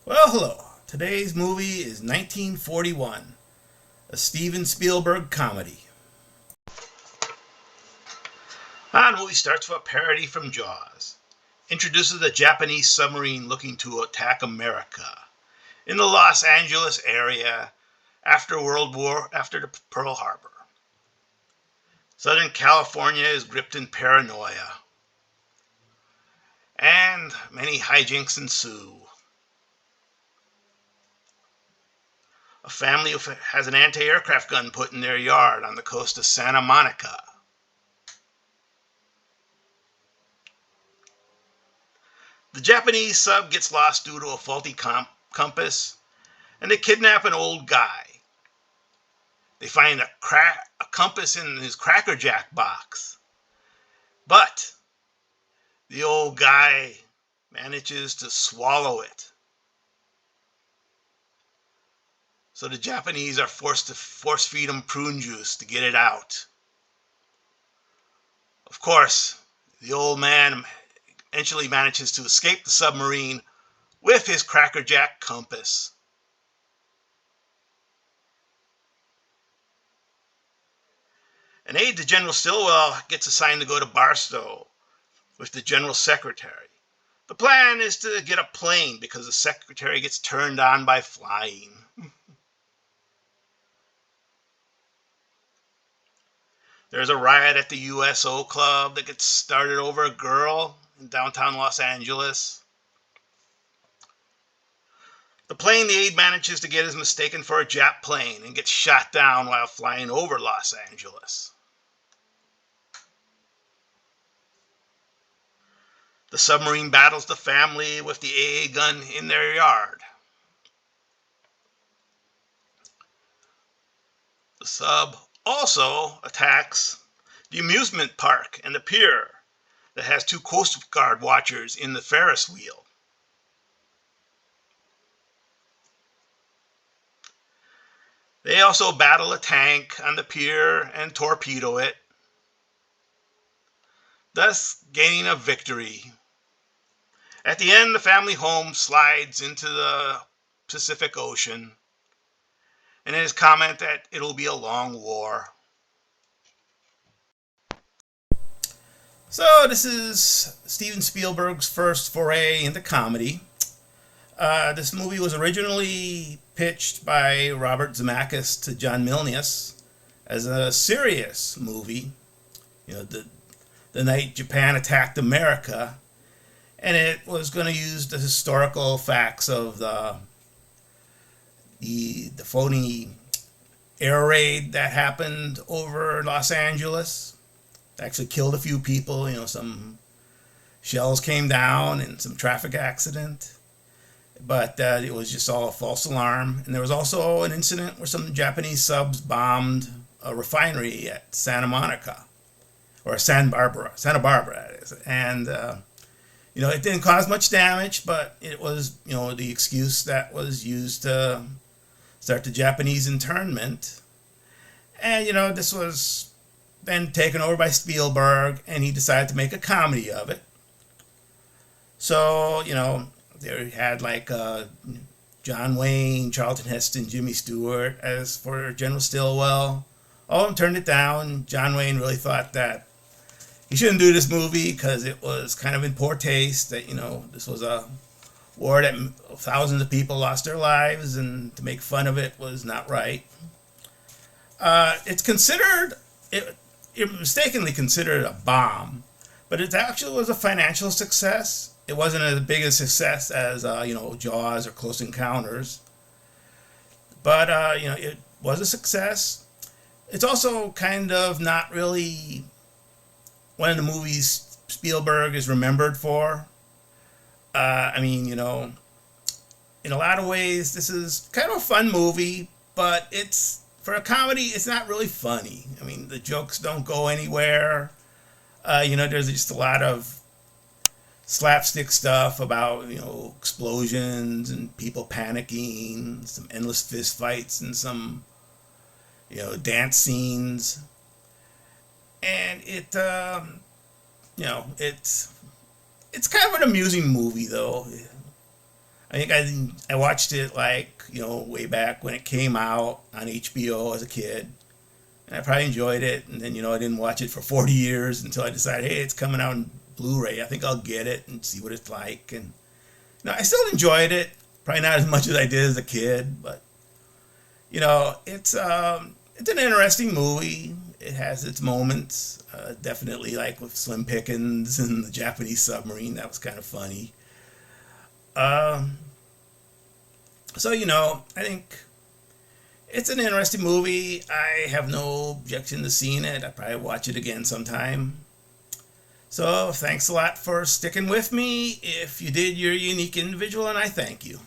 Well, hello. Today's movie is 1941, a Steven Spielberg comedy. The movie starts with a parody from Jaws. Introduces a Japanese submarine looking to attack America in the Los Angeles area after the Pearl Harbor. Southern California is gripped in paranoia, and many hijinks ensue. A family has an anti-aircraft gun put in their yard on the coast of Santa Monica. The Japanese sub gets lost due to a faulty compass, and they kidnap an old guy. They find a compass in his Cracker Jack box. But the old guy manages to swallow it. So the Japanese are forced to force feed him prune juice to get it out. Of course, the old man eventually manages to escape the submarine with his Cracker Jack compass. An aide to General Stilwell gets assigned to go to Barstow with the General Secretary. The plan is to get a plane because the Secretary gets turned on by flying. There's a riot at the USO Club that gets started over a girl in downtown Los Angeles. The plane the aide manages to get is mistaken for a Jap plane and gets shot down while flying over Los Angeles. The submarine battles the family with the AA gun in their yard. The sub also attacks the amusement park and the pier that has two Coast Guard watchers in the Ferris wheel. They also battle a tank on the pier and torpedo it, thus gaining a victory. At the end, the family home slides into the Pacific Ocean, and his comment that it'll be a long war. So this is Steven Spielberg's first foray into comedy. This movie was originally pitched by Robert Zemeckis to John Milius as a serious movie, the night Japan attacked America, and it was going to use the historical facts of the phony air raid that happened over Los Angeles. It actually killed a few people. Some shells came down and some traffic accident. But it was just all a false alarm. And there was also an incident where some Japanese subs bombed a refinery at Santa Monica, or Santa Barbara, that is. And, it didn't cause much damage, but it was, the excuse that was used to start the Japanese internment. And, this was then taken over by Spielberg, and he decided to make a comedy of it. So, they had John Wayne, Charlton Heston, Jimmy Stewart as for General Stilwell. All of them turned it down. John Wayne really thought that he shouldn't do this movie because it was kind of in poor taste, that, this was a war that thousands of people lost their lives, and to make fun of it was not right. It's mistakenly considered a bomb, but it actually was a financial success. It wasn't as big a success as, Jaws or Close Encounters. But, it was a success. It's also kind of not really one of the movies Spielberg is remembered for. In a lot of ways, this is kind of a fun movie, but for a comedy, it's not really funny. The jokes don't go anywhere. There's just a lot of slapstick stuff about, explosions and people panicking, some endless fist fights and some, dance scenes. And it's kind of an amusing movie, though. I think I watched it like way back when it came out on HBO as a kid, and I probably enjoyed it. And then I didn't watch it for 40 years until I decided, hey, it's coming out in Blu-ray. I think I'll get it and see what it's like. And I still enjoyed it. Probably not as much as I did as a kid, but it's an interesting movie. It has its moments. Definitely like with Slim Pickens and the Japanese submarine. That was kind of funny. Um, I think it's an interesting movie. I have no objection to seeing it. I probably watch it again sometime. So thanks a lot for sticking with me. If you did, you're a unique individual, and I thank you.